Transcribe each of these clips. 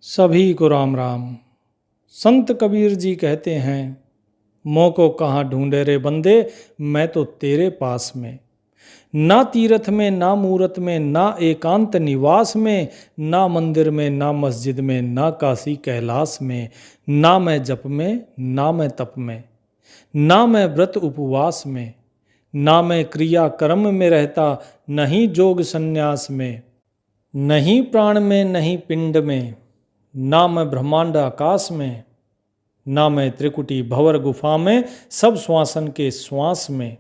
सभी को राम राम। संत कबीर जी कहते हैं, मोह को कहाँ ढूंढे रे बंदे, मैं तो तेरे पास में। ना तीर्थ में, ना मूरत में, ना एकांत निवास में, ना मंदिर में, ना मस्जिद में, ना काशी कैलाश में, ना मैं जप में, ना मैं तप में, ना मैं व्रत उपवास में, ना मैं क्रिया कर्म में रहता, नहीं जोग संन्यास में, नहीं प्राण में, नहीं पिंड में, ना मैं ब्रह्मांड आकाश में, ना मैं त्रिकुटी भंवर गुफा में, सब श्वासन के श्वास में।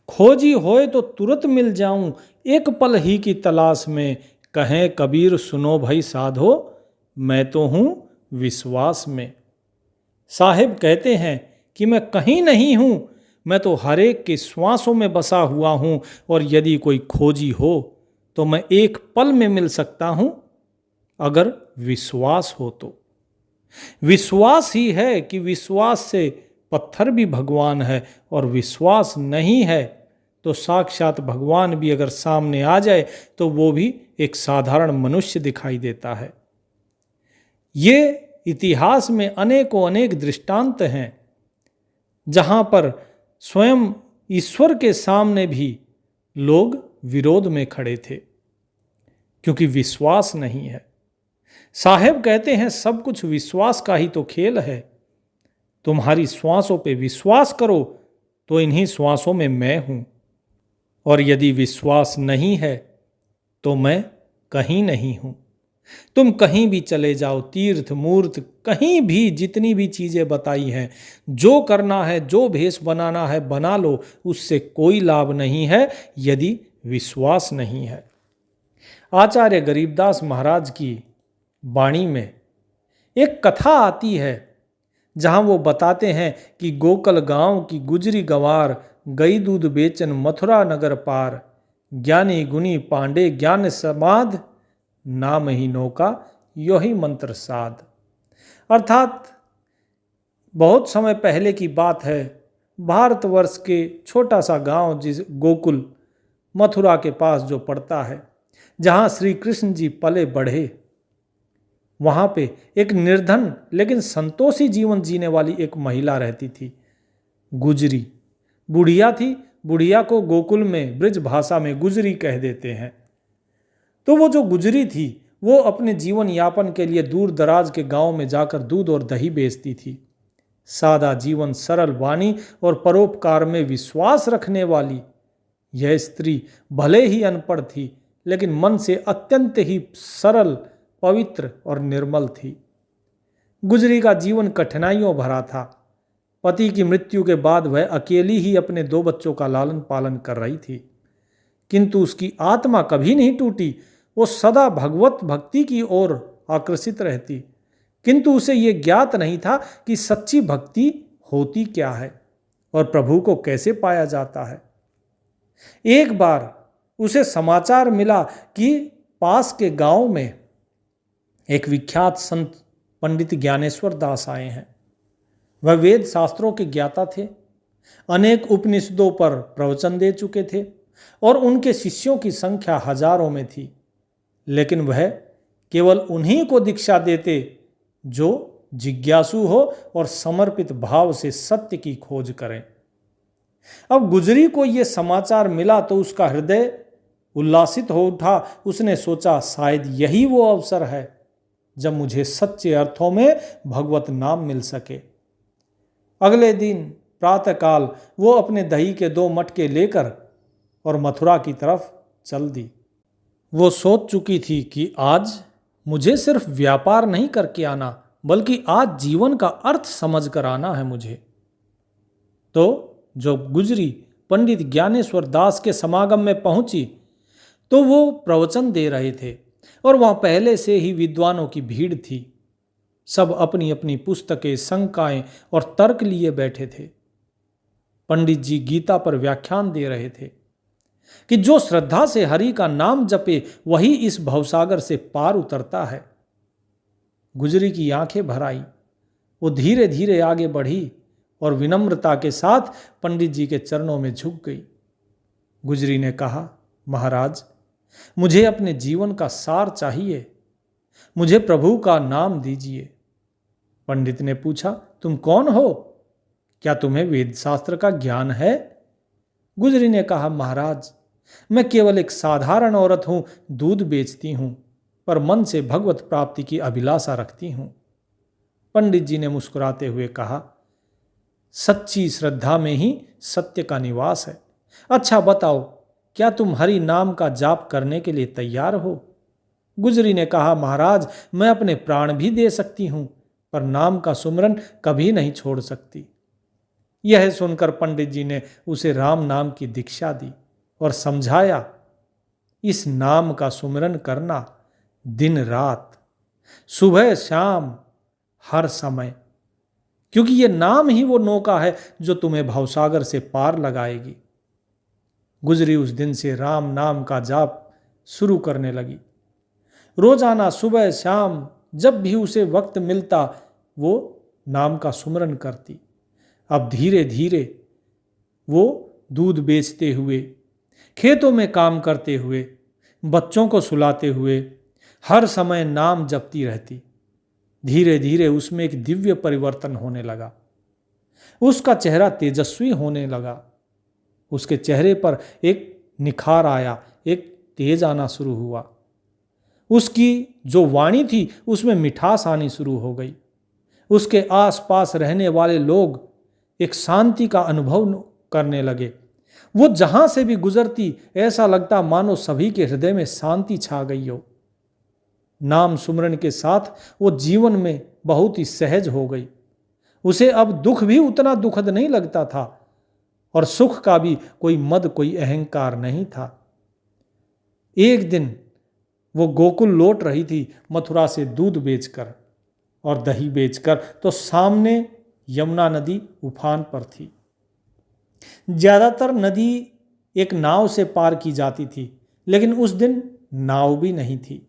खोजी होए तो तुरंत मिल जाऊं, एक पल ही की तलाश में। कहें कबीर सुनो भाई साधो, मैं तो हूं विश्वास में। साहिब कहते हैं कि मैं कहीं नहीं हूं, मैं तो हर एक के श्वासों में बसा हुआ हूं, और यदि कोई खोजी हो तो मैं एक पल में मिल सकता हूं, अगर विश्वास हो तो। विश्वास ही है कि विश्वास से पत्थर भी भगवान है, और विश्वास नहीं है तो साक्षात भगवान भी अगर सामने आ जाए तो वो भी एक साधारण मनुष्य दिखाई देता है। ये इतिहास में अनेकों अनेक दृष्टांत हैं जहां पर स्वयं ईश्वर के सामने भी लोग विरोध में खड़े थे, क्योंकि विश्वास नहीं है। साहेब कहते हैं सब कुछ विश्वास का ही तो खेल है। तुम्हारी श्वासों पे विश्वास करो तो इन्हीं श्वासों में मैं हूं, और यदि विश्वास नहीं है तो मैं कहीं नहीं हूं। तुम कहीं भी चले जाओ, तीर्थ मूर्त कहीं भी, जितनी भी चीजें बताई हैं, जो करना है, जो भेष बनाना है बना लो, उससे कोई लाभ नहीं है यदि विश्वास नहीं है। आचार्य गरीबदास महाराज की वाणी में एक कथा आती है जहां वो बताते हैं कि गोकल गांव की गुजरी गंवार गई दूध बेचन मथुरा नगर पार, ज्ञानी गुनी पांडे ज्ञान समाध, नाम ही नौका यो ही मंत्र साध। अर्थात बहुत समय पहले की बात है, भारतवर्ष के छोटा सा गांव जिस गोकुल मथुरा के पास जो पड़ता है, जहां श्री कृष्ण जी पले बढ़े, वहां पे एक निर्धन लेकिन संतोषी जीवन जीने वाली एक महिला रहती थी, गुजरी। बुढ़िया थी, बुढ़िया को गोकुल में ब्रज भाषा में गुजरी कह देते हैं। तो वो जो गुजरी थी वो अपने जीवन यापन के लिए दूर दराज के गांव में जाकर दूध और दही बेचती थी। सादा जीवन, सरल वाणी और परोपकार में विश्वास रखने वाली यह स्त्री भले ही अनपढ़ थी, लेकिन मन से अत्यंत ही सरल, पवित्र और निर्मल थी। गुजरी का जीवन कठिनाइयों भरा था। पति की मृत्यु के बाद वह अकेली ही अपने 2 बच्चों का लालन पालन कर रही थी, किंतु उसकी आत्मा कभी नहीं टूटी। वो सदा भगवत भक्ति की ओर आकर्षित रहती, किंतु उसे ये ज्ञात नहीं था कि सच्ची भक्ति होती क्या है और प्रभु को कैसे पाया जाता है। एक बार उसे समाचार मिला कि पास के गांव में एक विख्यात संत पंडित ज्ञानेश्वर दास आए हैं। वह वेद शास्त्रों के ज्ञाता थे, अनेक उपनिषदों पर प्रवचन दे चुके थे, और उनके शिष्यों की संख्या हजारों में थी, लेकिन वह केवल उन्हीं को दीक्षा देते जो जिज्ञासु हो और समर्पित भाव से सत्य की खोज करें। अब गुजरी को यह समाचार मिला तो उसका हृदय उल्लासित हो उठा। उसने सोचा शायद यही वो अवसर है जब मुझे सच्चे अर्थों में भगवत नाम मिल सके। अगले दिन प्रातःकाल वो अपने दही के 2 मटके लेकर और मथुरा की तरफ चल दी। वो सोच चुकी थी कि आज मुझे सिर्फ व्यापार नहीं करके आना, बल्कि आज जीवन का अर्थ समझ कर आना है मुझे। तो जो गुजरी पंडित ज्ञानेश्वर दास के समागम में पहुंची तो वो प्रवचन दे रहे थे, और वहां पहले से ही विद्वानों की भीड़ थी। सब अपनी अपनी पुस्तकें, शंकाएं और तर्क लिए बैठे थे। पंडित जी गीता पर व्याख्यान दे रहे थे कि जो श्रद्धा से हरि का नाम जपे वही इस भवसागर से पार उतरता है। गुजरी की आंखें भर आई। वो धीरे धीरे आगे बढ़ी और विनम्रता के साथ पंडित जी के चरणों में झुक गई। गुजरी ने कहा, महाराज, मुझे अपने जीवन का सार चाहिए। मुझे प्रभु का नाम दीजिए। पंडित ने पूछा, तुम कौन हो? क्या तुम्हें वेद शास्त्र का ज्ञान है? गुजरी ने कहा, महाराज, मैं केवल एक साधारण औरत हूं, दूध बेचती हूं, पर मन से भगवत प्राप्ति की अभिलाषा रखती हूं। पंडित जी ने मुस्कुराते हुए कहा, सच्ची श्रद्धा में ही सत्य का निवास है। अच्छा बताओ, क्या तुम हरि नाम का जाप करने के लिए तैयार हो? गुजरी ने कहा, महाराज, मैं अपने प्राण भी दे सकती हूं, पर नाम का सुमरन कभी नहीं छोड़ सकती। यह सुनकर पंडित जी ने उसे राम नाम की दीक्षा दी और समझाया, इस नाम का सुमरन करना दिन रात, सुबह शाम, हर समय, क्योंकि यह नाम ही वो नौका है जो तुम्हें भवसागर से पार लगाएगी। गुजरी उस दिन से राम नाम का जाप शुरू करने लगी। रोजाना सुबह शाम जब भी उसे वक्त मिलता वो नाम का सुमरन करती। अब धीरे धीरे वो दूध बेचते हुए, खेतों में काम करते हुए, बच्चों को सुलाते हुए हर समय नाम जपती रहती। धीरे धीरे उसमें एक दिव्य परिवर्तन होने लगा। उसका चेहरा तेजस्वी होने लगा। उसके चेहरे पर एक निखार आया, एक तेज आना शुरू हुआ। उसकी जो वाणी थी उसमें मिठास आनी शुरू हो गई। उसके आसपास रहने वाले लोग एक शांति का अनुभव करने लगे। वो जहां से भी गुजरती ऐसा लगता मानो सभी के हृदय में शांति छा गई हो। नाम सुमरन के साथ वो जीवन में बहुत ही सहज हो गई। उसे अब दुख भी उतना दुखद नहीं लगता था और सुख का भी कोई मद, कोई अहंकार नहीं था। एक दिन वो गोकुल लौट रही थी मथुरा से दूध बेचकर और दही बेचकर, तो सामने यमुना नदी उफान पर थी। ज्यादातर नदी एक नाव से पार की जाती थी, लेकिन उस दिन नाव भी नहीं थी।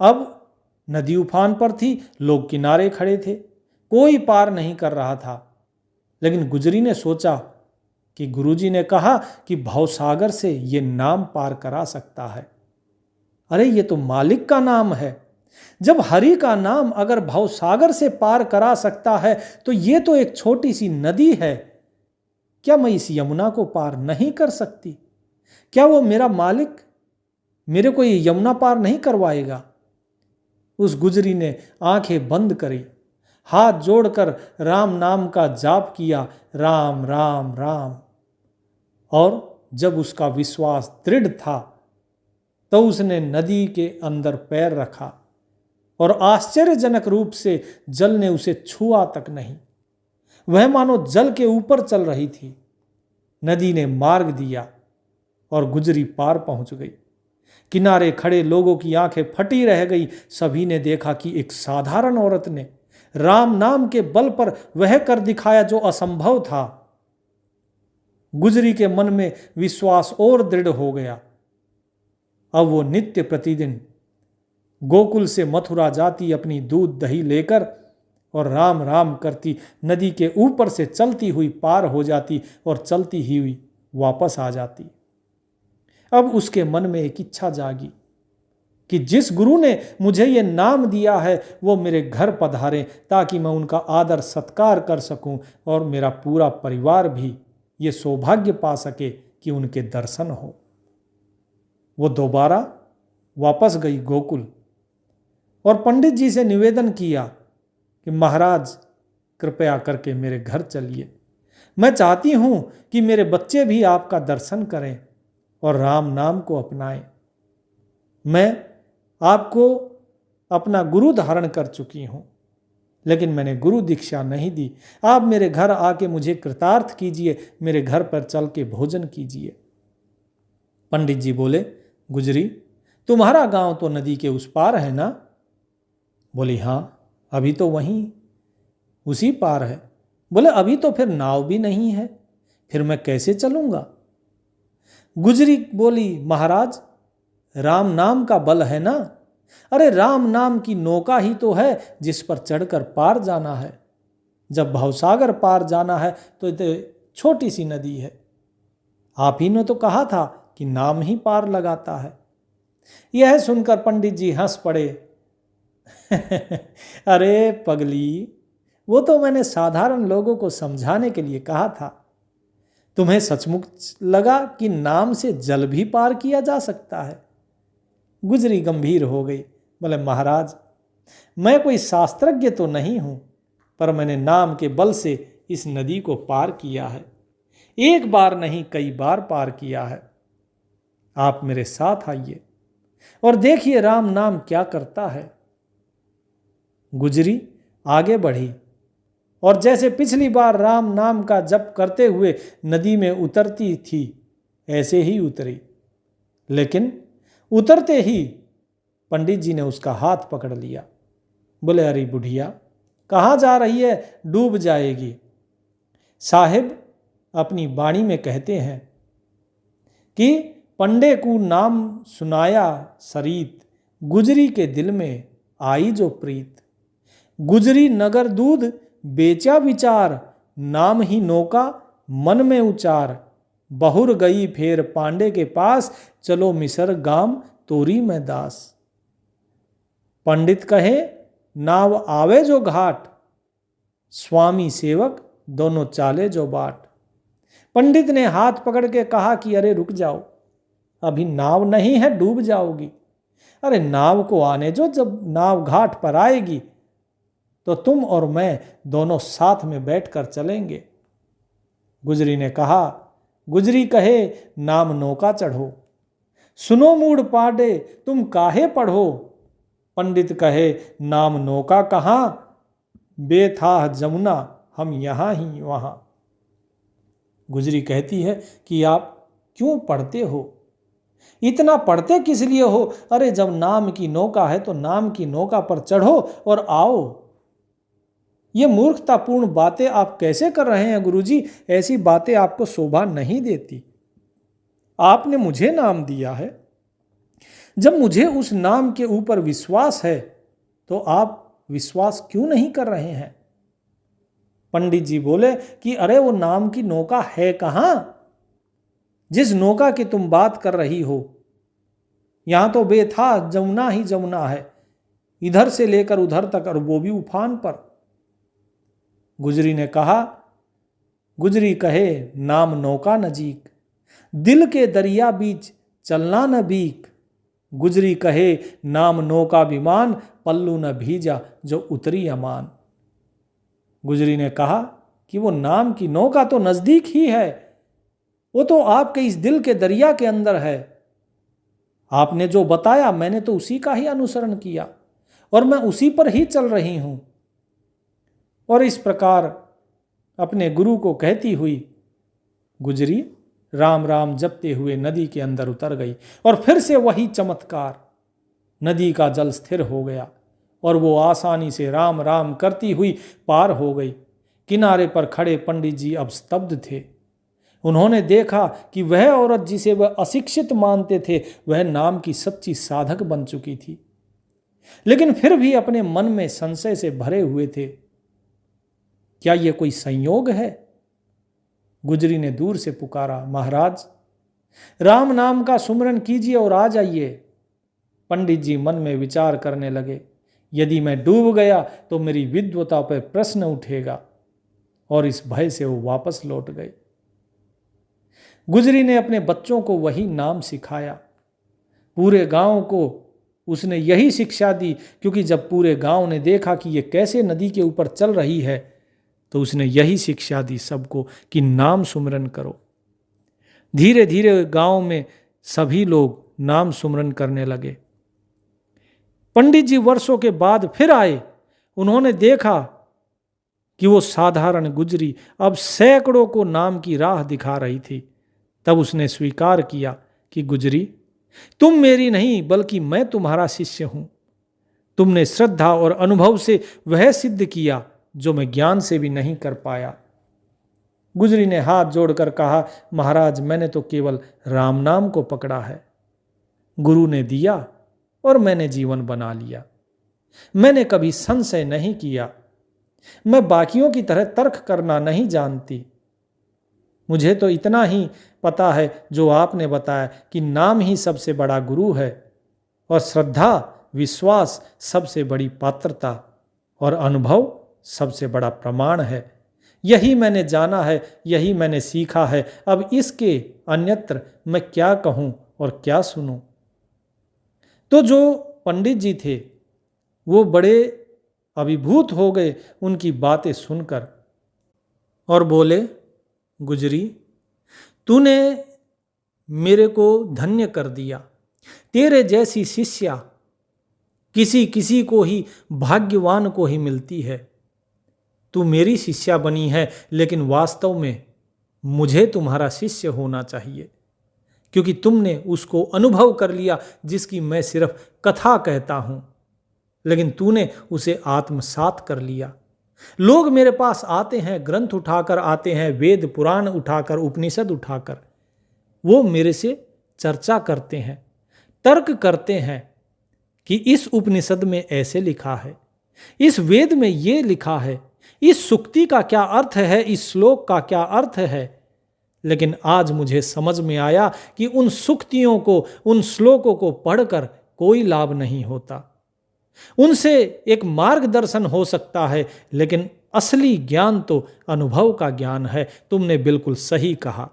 अब नदी उफान पर थी, लोग किनारे खड़े थे, कोई पार नहीं कर रहा था। लेकिन गुजरी ने सोचा कि गुरुजी ने कहा कि भवसागर से ये नाम पार करा सकता है। अरे ये तो मालिक का नाम है। जब हरि का नाम अगर भवसागर से पार करा सकता है तो ये तो एक छोटी सी नदी है। क्या मैं इस यमुना को पार नहीं कर सकती? क्या वो मेरा मालिक मेरे को ये यमुना पार नहीं करवाएगा? उस गुजरी ने आंखें बंद करी, हाथ जोड़कर राम नाम का जाप किया, राम राम राम। और जब उसका विश्वास दृढ़ था तो उसने नदी के अंदर पैर रखा और आश्चर्यजनक रूप से जल ने उसे छुआ तक नहीं। वह मानो जल के ऊपर चल रही थी। नदी ने मार्ग दिया और गुजरी पार पहुंच गई। किनारे खड़े लोगों की आंखें फटी रह गई। सभी ने देखा कि एक साधारण औरत ने राम नाम के बल पर वह कर दिखाया जो असंभव था। गुजरी के मन में विश्वास और दृढ़ हो गया। अब वो नित्य प्रतिदिन गोकुल से मथुरा जाती, अपनी दूध दही लेकर, और राम राम करती नदी के ऊपर से चलती हुई पार हो जाती और चलती ही हुई वापस आ जाती। अब उसके मन में एक इच्छा जागी कि जिस गुरु ने मुझे ये नाम दिया है वो मेरे घर पधारें, ताकि मैं उनका आदर सत्कार कर सकूं और मेरा पूरा परिवार भी ये सौभाग्य पा सके कि उनके दर्शन हो। वो दोबारा वापस गई गोकुल और पंडित जी से निवेदन किया कि महाराज कृपया करके मेरे घर चलिए। मैं चाहती हूं कि मेरे बच्चे भी आपका दर्शन करें और राम नाम को अपनाएं। मैं आपको अपना गुरु धारण कर चुकी हूं, लेकिन मैंने गुरु दीक्षा नहीं दी। आप मेरे घर आके मुझे कृतार्थ कीजिए, मेरे घर पर चल के भोजन कीजिए। पंडित जी बोले, गुजरी, तुम्हारा गांव तो नदी के उस पार है ना? बोली, हाँ, अभी तो वहीं उसी पार है। बोले, अभी तो फिर नाव भी नहीं है, फिर मैं कैसे चलूंगा? गुजरी बोली, महाराज, राम नाम का बल है ना। अरे राम नाम की नौका ही तो है जिस पर चढ़कर पार जाना है। जब भवसागर पार जाना है तो छोटी सी नदी है। आप ही ने तो कहा था कि नाम ही पार लगाता है। यह सुनकर पंडित जी हंस पड़े अरे पगली, वो तो मैंने साधारण लोगों को समझाने के लिए कहा था। तुम्हें सचमुच लगा कि नाम से जल भी पार किया जा सकता है? गुजरी गंभीर हो गई। बोले, महाराज, मैं कोई शास्त्रज्ञ तो नहीं हूं, पर मैंने नाम के बल से इस नदी को पार किया है। एक बार नहीं, कई बार पार किया है। आप मेरे साथ आइए और देखिए राम नाम क्या करता है। गुजरी आगे बढ़ी और जैसे पिछली बार राम नाम का जप करते हुए नदी में उतरती थी, ऐसे ही उतरी। लेकिन उतरते ही पंडित जी ने उसका हाथ पकड़ लिया। बोले, अरे बुढ़िया, कहाँ जा रही है? डूब जाएगी। साहिब अपनी वाणी में कहते हैं कि पंडे को नाम सुनाया सरीत, गुजरी के दिल में आई जो प्रीत। गुजरी नगर दूध बेचा विचार, नाम ही नौका मन में उचार। बहुर गई फेर पांडे के पास, चलो मिसर गाम तोरी में दास। पंडित कहे नाव आवे जो घाट, स्वामी सेवक दोनों चाले जो बाट। पंडित ने हाथ पकड़ के कहा कि अरे रुक जाओ, अभी नाव नहीं है, डूब जाओगी। अरे नाव को आने जो, जब नाव घाट पर आएगी तो तुम और मैं दोनों साथ में बैठकर चलेंगे। गुजरी ने कहा, गुजरी कहे नाम नौका चढ़ो, सुनो मूड पाडे तुम काहे पढ़ो। पंडित कहे नाम नौका कहाँ, बेथाह जमुना हम यहाँ ही वहाँ। गुजरी कहती है कि आप क्यों पढ़ते हो, इतना पढ़ते किस लिए हो? अरे जब नाम की नौका है तो नाम की नौका पर चढ़ो और आओ। ये मूर्खतापूर्ण बातें आप कैसे कर रहे हैं गुरुजी? ऐसी बातें आपको शोभा नहीं देती। आपने मुझे नाम दिया है, जब मुझे उस नाम के ऊपर विश्वास है तो आप विश्वास क्यों नहीं कर रहे हैं? पंडित जी बोले कि अरे वो नाम की नौका है कहाँ, जिस नौका की तुम बात कर रही हो? यहां तो बेथा जमुना ही जमुना है, इधर से लेकर उधर तक, और वो भी उफान पर। गुजरी ने कहा, गुजरी कहे नाम नौका नजीक, दिल के दरिया बीच चलना न बीक। गुजरी कहे नाम नौका विमान, पल्लू न भीजा जो उतरी अमान। गुजरी ने कहा कि वो नाम की नौका तो नजदीक ही है, वो तो आपके इस दिल के दरिया के अंदर है। आपने जो बताया मैंने तो उसी का ही अनुसरण किया और मैं उसी पर ही चल रही हूं। और इस प्रकार अपने गुरु को कहती हुई गुजरी राम राम जपते हुए नदी के अंदर उतर गई। और फिर से वही चमत्कार, नदी का जल स्थिर हो गया और वो आसानी से राम राम करती हुई पार हो गई। किनारे पर खड़े पंडित जी अब स्तब्ध थे। उन्होंने देखा कि वह औरत जिसे वह अशिक्षित मानते थे, वह नाम की सच्ची साधक बन चुकी थी। लेकिन फिर भी अपने मन में संशय से भरे हुए थे। क्या यह कोई संयोग है? गुजरी ने दूर से पुकारा, महाराज राम नाम का सुमरन कीजिए और आ जाइए। पंडित जी मन में विचार करने लगे, यदि मैं डूब गया तो मेरी विद्वता पर प्रश्न उठेगा, और इस भय से वो वापस लौट गए। गुजरी ने अपने बच्चों को वही नाम सिखाया। पूरे गांव को उसने यही शिक्षा दी, क्योंकि जब पूरे गांव ने देखा कि ये कैसे नदी के ऊपर चल रही है, तो उसने यही शिक्षा दी सबको कि नाम सुमरन करो। धीरे धीरे गांव में सभी लोग नाम सुमरन करने लगे। पंडित जी वर्षों के बाद फिर आए। उन्होंने देखा कि वो साधारण गुजरी अब सैकड़ों को नाम की राह दिखा रही थी। तब उसने स्वीकार किया कि गुजरी, तुम मेरी नहीं बल्कि मैं तुम्हारा शिष्य हूं। तुमने श्रद्धा और अनुभव से वह सिद्ध किया जो मैं ज्ञान से भी नहीं कर पाया। गुजरी ने हाथ जोड़कर कहा, महाराज मैंने तो केवल राम नाम को पकड़ा है। गुरु ने दिया और मैंने जीवन बना लिया। मैंने कभी संशय नहीं किया। मैं बाकियों की तरह तर्क करना नहीं जानती। मुझे तो इतना ही पता है जो आपने बताया कि नाम ही सबसे बड़ा गुरु है और श्रद्धा विश्वास सबसे बड़ी पात्रता और अनुभव सबसे बड़ा प्रमाण है। यही मैंने जाना है, यही मैंने सीखा है। अब इसके अन्यत्र मैं क्या कहूँ और क्या सुनूं। तो जो पंडित जी थे वो बड़े अभिभूत हो गए उनकी बातें सुनकर और बोले, गुजरी, तूने मेरे को धन्य कर दिया। तेरे जैसी शिष्या किसी किसी को ही, भाग्यवान को ही मिलती है। तू मेरी शिष्या बनी है, लेकिन वास्तव में मुझे तुम्हारा शिष्य होना चाहिए, क्योंकि तुमने उसको अनुभव कर लिया जिसकी मैं सिर्फ कथा कहता हूं, लेकिन तूने उसे आत्मसात कर लिया। लोग मेरे पास आते हैं, ग्रंथ उठाकर आते हैं, वेद पुराण उठाकर, उपनिषद उठाकर, वो मेरे से चर्चा करते हैं, तर्क करते हैं कि इस उपनिषद में ऐसे लिखा है, इस वेद में ये लिखा है, इस सुक्ति का क्या अर्थ है, इस श्लोक का क्या अर्थ है। लेकिन आज मुझे समझ में आया कि उन सुक्तियों को, उन श्लोकों को पढ़कर कोई लाभ नहीं होता। उनसे एक मार्गदर्शन हो सकता है, लेकिन असली ज्ञान तो अनुभव का ज्ञान है। तुमने बिल्कुल सही कहा।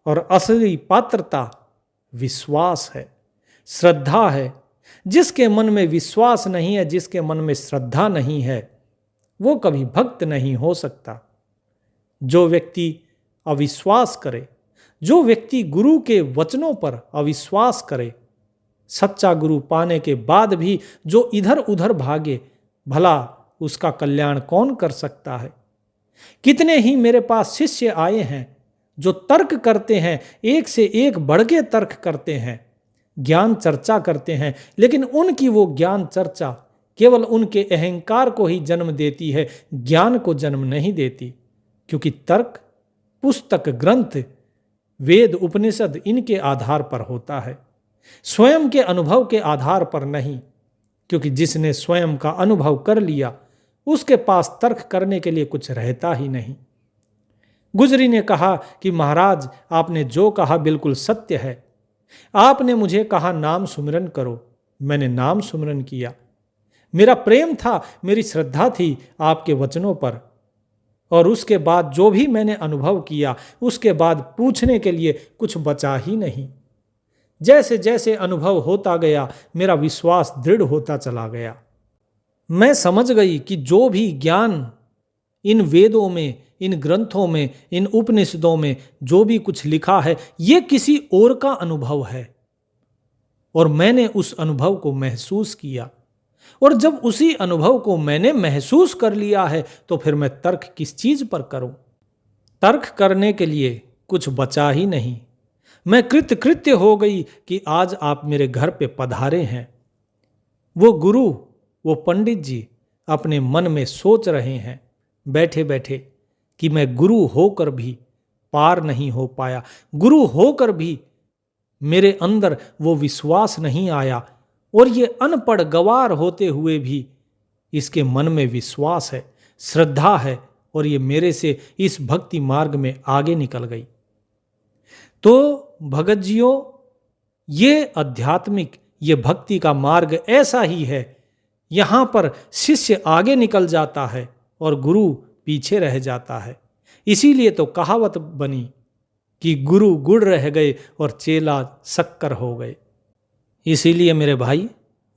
और असली पात्रता विश्वास है, श्रद्धा है। जिसके मन में विश्वास नहीं है, जिसके मन में श्रद्धा नहीं है, वो कभी भक्त नहीं हो सकता। जो व्यक्ति अविश्वास करे, जो व्यक्ति गुरु के वचनों पर अविश्वास करे, सच्चा गुरु पाने के बाद भी जो इधर उधर भागे, भला उसका कल्याण कौन कर सकता है। कितने ही मेरे पास शिष्य आए हैं जो तर्क करते हैं, एक से एक बढ़ के तर्क करते हैं, ज्ञान चर्चा करते हैं, लेकिन उनकी वो ज्ञान चर्चा केवल उनके अहंकार को ही जन्म देती है, ज्ञान को जन्म नहीं देती। क्योंकि तर्क पुस्तक, ग्रंथ, वेद, उपनिषद इनके आधार पर होता है, स्वयं के अनुभव के आधार पर नहीं। क्योंकि जिसने स्वयं का अनुभव कर लिया, उसके पास तर्क करने के लिए कुछ रहता ही नहीं। गुजरी ने कहा कि महाराज, आपने जो कहा बिल्कुल सत्य है। आपने मुझे कहा नाम सुमिरन करो, मैंने नाम सुमिरन किया। मेरा प्रेम था, मेरी श्रद्धा थी आपके वचनों पर। और उसके बाद जो भी मैंने अनुभव किया, उसके बाद पूछने के लिए कुछ बचा ही नहीं। जैसे जैसे अनुभव होता गया, मेरा विश्वास दृढ़ होता चला गया। मैं समझ गई कि जो भी ज्ञान इन वेदों में, इन ग्रंथों में, इन उपनिषदों में जो भी कुछ लिखा है, ये किसी और का अनुभव है। और मैंने उस अनुभव को महसूस किया। और जब उसी अनुभव को मैंने महसूस कर लिया है, तो फिर मैं तर्क किस चीज पर करूं। तर्क करने के लिए कुछ बचा ही नहीं। मैं कृतकृत्य हो गई कि आज आप मेरे घर पे पधारे हैं। वो गुरु, वो पंडित जी अपने मन में सोच रहे हैं बैठे बैठे कि मैं गुरु होकर भी पार नहीं हो पाया, गुरु होकर भी मेरे अंदर वो विश्वास नहीं आया, और ये अनपढ़ गवार होते हुए भी इसके मन में विश्वास है, श्रद्धा है, और ये मेरे से इस भक्ति मार्ग में आगे निकल गई। तो भगत जियों, ये आध्यात्मिक, ये भक्ति का मार्ग ऐसा ही है। यहाँ पर शिष्य आगे निकल जाता है और गुरु पीछे रह जाता है। इसीलिए तो कहावत बनी कि गुरु गुड़ रह गए और चेला शक्कर हो गए। इसीलिए मेरे भाई,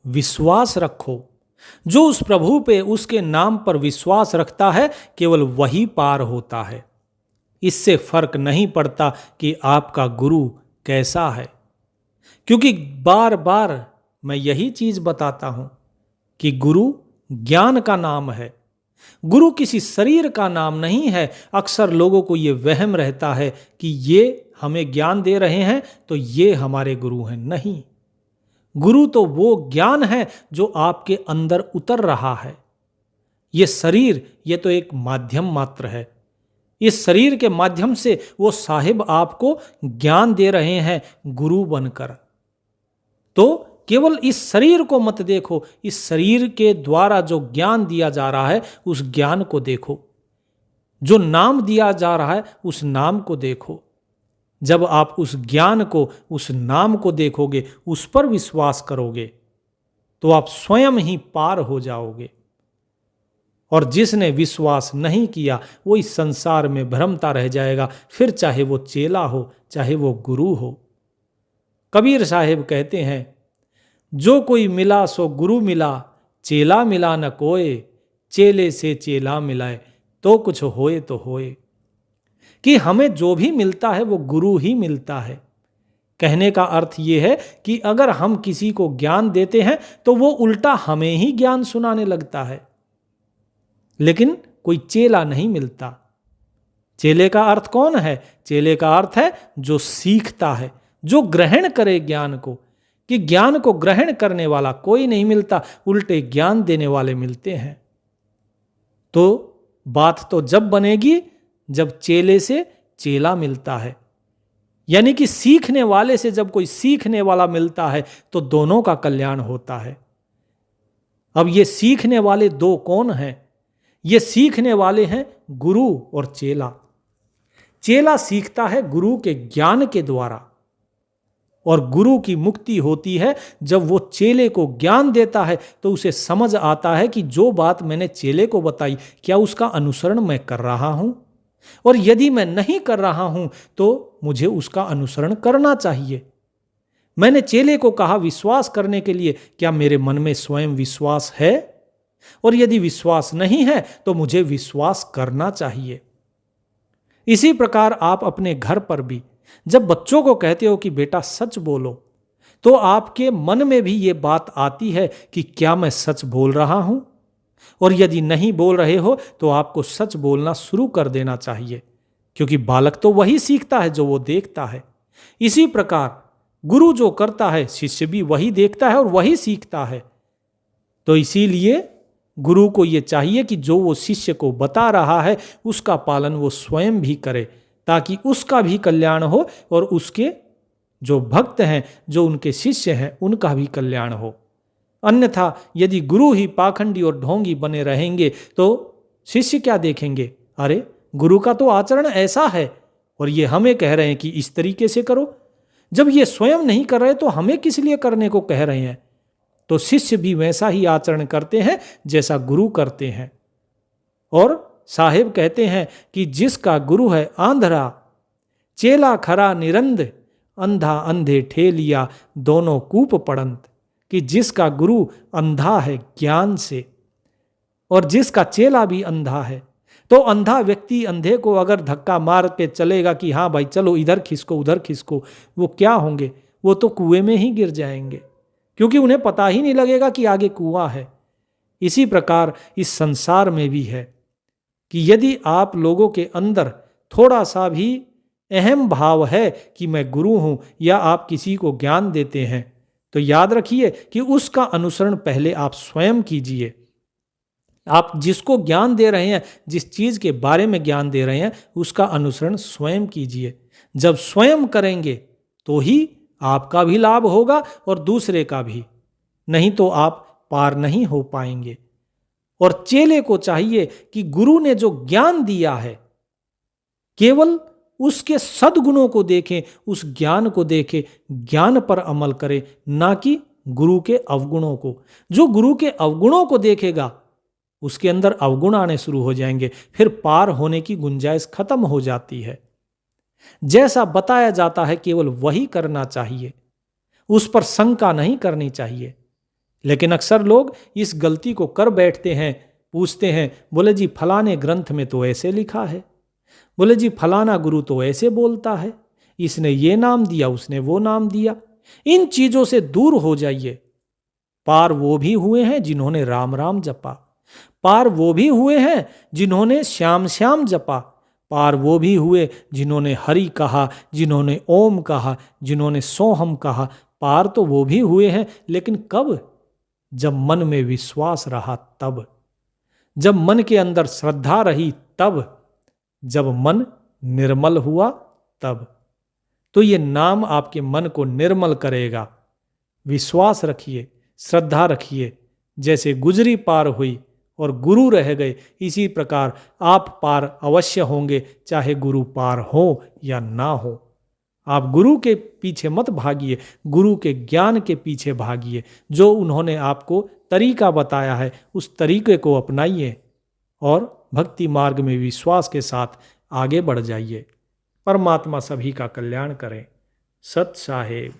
विश्वास रखो। जो उस प्रभु पे, उसके नाम पर विश्वास रखता है, केवल वही पार होता है। इससे फर्क नहीं पड़ता कि आपका गुरु कैसा है। क्योंकि बार बार मैं यही चीज बताता हूं कि गुरु ज्ञान का नाम है, गुरु किसी शरीर का नाम नहीं है। अक्सर लोगों को ये वहम रहता है कि ये हमें ज्ञान दे रहे हैं तो ये हमारे गुरु हैं। नहीं, गुरु तो वो ज्ञान है जो आपके अंदर उतर रहा है। ये शरीर, ये तो एक माध्यम मात्र है। इस शरीर के माध्यम से वो साहिब आपको ज्ञान दे रहे हैं गुरु बनकर। तो केवल इस शरीर को मत देखो, इस शरीर के द्वारा जो ज्ञान दिया जा रहा है उस ज्ञान को देखो, जो नाम दिया जा रहा है उस नाम को देखो। जब आप उस ज्ञान को, उस नाम को देखोगे, उस पर विश्वास करोगे, तो आप स्वयं ही पार हो जाओगे। और जिसने विश्वास नहीं किया वो इस संसार में भ्रमता रह जाएगा, फिर चाहे वो चेला हो चाहे वो गुरु हो। कबीर साहिब कहते हैं, जो कोई मिला सो गुरु मिला, चेला मिला न कोय, चेले से चेला मिलाए तो कुछ होए तो होए। कि हमें जो भी मिलता है वो गुरु ही मिलता है। कहने का अर्थ ये है कि अगर हम किसी को ज्ञान देते हैं तो वो उल्टा हमें ही ज्ञान सुनाने लगता है, लेकिन कोई चेला नहीं मिलता। चेले का अर्थ कौन है? चेले का अर्थ है जो सीखता है, जो ग्रहण करे ज्ञान को। कि ज्ञान को ग्रहण करने वाला कोई नहीं मिलता, उल्टे ज्ञान देने वाले मिलते हैं। तो बात तो जब बनेगी जब चेले से चेला मिलता है, यानी कि सीखने वाले से जब कोई सीखने वाला मिलता है तो दोनों का कल्याण होता है। अब ये सीखने वाले दो कौन हैं? ये सीखने वाले हैं गुरु और चेला। चेला सीखता है गुरु के ज्ञान के द्वारा, और गुरु की मुक्ति होती है जब वो चेले को ज्ञान देता है तो उसे समझ आता है कि जो बात मैंने चेले को बताई क्या उसका अनुसरण मैं कर रहा हूं, और यदि मैं नहीं कर रहा हूं तो मुझे उसका अनुसरण करना चाहिए। मैंने चेले को कहा विश्वास करने के लिए, क्या मेरे मन में स्वयं विश्वास है? और यदि विश्वास नहीं है तो मुझे विश्वास करना चाहिए। इसी प्रकार आप अपने घर पर भी जब बच्चों को कहते हो कि बेटा सच बोलो, तो आपके मन में भी ये बात आती है कि क्या मैं सच बोल रहा हूं? और यदि नहीं बोल रहे हो तो आपको सच बोलना शुरू कर देना चाहिए, क्योंकि बालक तो वही सीखता है जो वो देखता है। इसी प्रकार गुरु जो करता है शिष्य भी वही देखता है और वही सीखता है। तो इसीलिए गुरु को ये चाहिए कि जो वो शिष्य को बता रहा है उसका पालन वो स्वयं भी करे, ताकि उसका भी कल्याण हो और उसके जो भक्त हैं, जो उनके शिष्य हैं, उनका भी कल्याण हो। अन्यथा यदि गुरु ही पाखंडी और ढोंगी बने रहेंगे तो शिष्य क्या देखेंगे? अरे गुरु का तो आचरण ऐसा है और ये हमें कह रहे हैं कि इस तरीके से करो। जब ये स्वयं नहीं कर रहे तो हमें किस लिए करने को कह रहे हैं? तो शिष्य भी वैसा ही आचरण करते हैं जैसा गुरु करते हैं। और साहिब कहते हैं कि जिसका गुरु है आंधरा, चेला खरा निरंद, अंधा अंधे ठेलिया दोनों कूप पड़ंत। कि जिसका गुरु अंधा है ज्ञान से और जिसका चेला भी अंधा है, तो अंधा व्यक्ति अंधे को अगर धक्का मार के चलेगा कि हाँ भाई चलो इधर खिसको उधर खिसको, वो क्या होंगे? वो तो कुएं में ही गिर जाएंगे, क्योंकि उन्हें पता ही नहीं लगेगा कि आगे कुआं है। इसी प्रकार इस संसार में भी है कि यदि आप लोगों के अंदर थोड़ा सा भी अहम भाव है कि मैं गुरु हूं, या आप किसी को ज्ञान देते हैं, तो याद रखिए कि उसका अनुसरण पहले आप स्वयं कीजिए। आप जिसको ज्ञान दे रहे हैं, जिस चीज के बारे में ज्ञान दे रहे हैं, उसका अनुसरण स्वयं कीजिए। जब स्वयं करेंगे तो ही आपका भी लाभ होगा और दूसरे का भी, नहीं तो आप पार नहीं हो पाएंगे। और चेले को चाहिए कि गुरु ने जो ज्ञान दिया है केवल उसके सद्गुणों को देखें, उस ज्ञान को देखें, ज्ञान पर अमल करें, ना कि गुरु के अवगुणों को। जो गुरु के अवगुणों को देखेगा उसके अंदर अवगुण आने शुरू हो जाएंगे, फिर पार होने की गुंजाइश खत्म हो जाती है। जैसा बताया जाता है केवल वही करना चाहिए, उस पर शंका नहीं करनी चाहिए। लेकिन अक्सर लोग इस गलती को कर बैठते हैं, पूछते हैं, बोले जी फलाने ग्रंथ में तो ऐसे लिखा है, बोले जी फलाना गुरु तो ऐसे बोलता है, इसने ये नाम दिया उसने वो नाम दिया। इन चीजों से दूर हो जाइए। पार वो भी हुए हैं जिन्होंने राम राम जपा, पार वो भी हुए हैं जिन्होंने श्याम श्याम जपा, पार वो भी हुए जिन्होंने हरि कहा, जिन्होंने ओम कहा, जिन्होंने सोहम कहा। पार तो वो भी हुए हैं, लेकिन कब? जब मन में विश्वास रहा तब, जब मन के अंदर श्रद्धा रही तब, जब मन निर्मल हुआ तब। तो ये नाम आपके मन को निर्मल करेगा। विश्वास रखिए, श्रद्धा रखिए। जैसे गुजरी पार हुई और गुरु रह गए, इसी प्रकार आप पार अवश्य होंगे, चाहे गुरु पार हो या ना हो। आप गुरु के पीछे मत भागिए, गुरु के ज्ञान के पीछे भागिए। जो उन्होंने आपको तरीका बताया है उस तरीके को अपनाइए और भक्ति मार्ग में विश्वास के साथ आगे बढ़ जाइए। परमात्मा सभी का कल्याण करें। सत साहेब।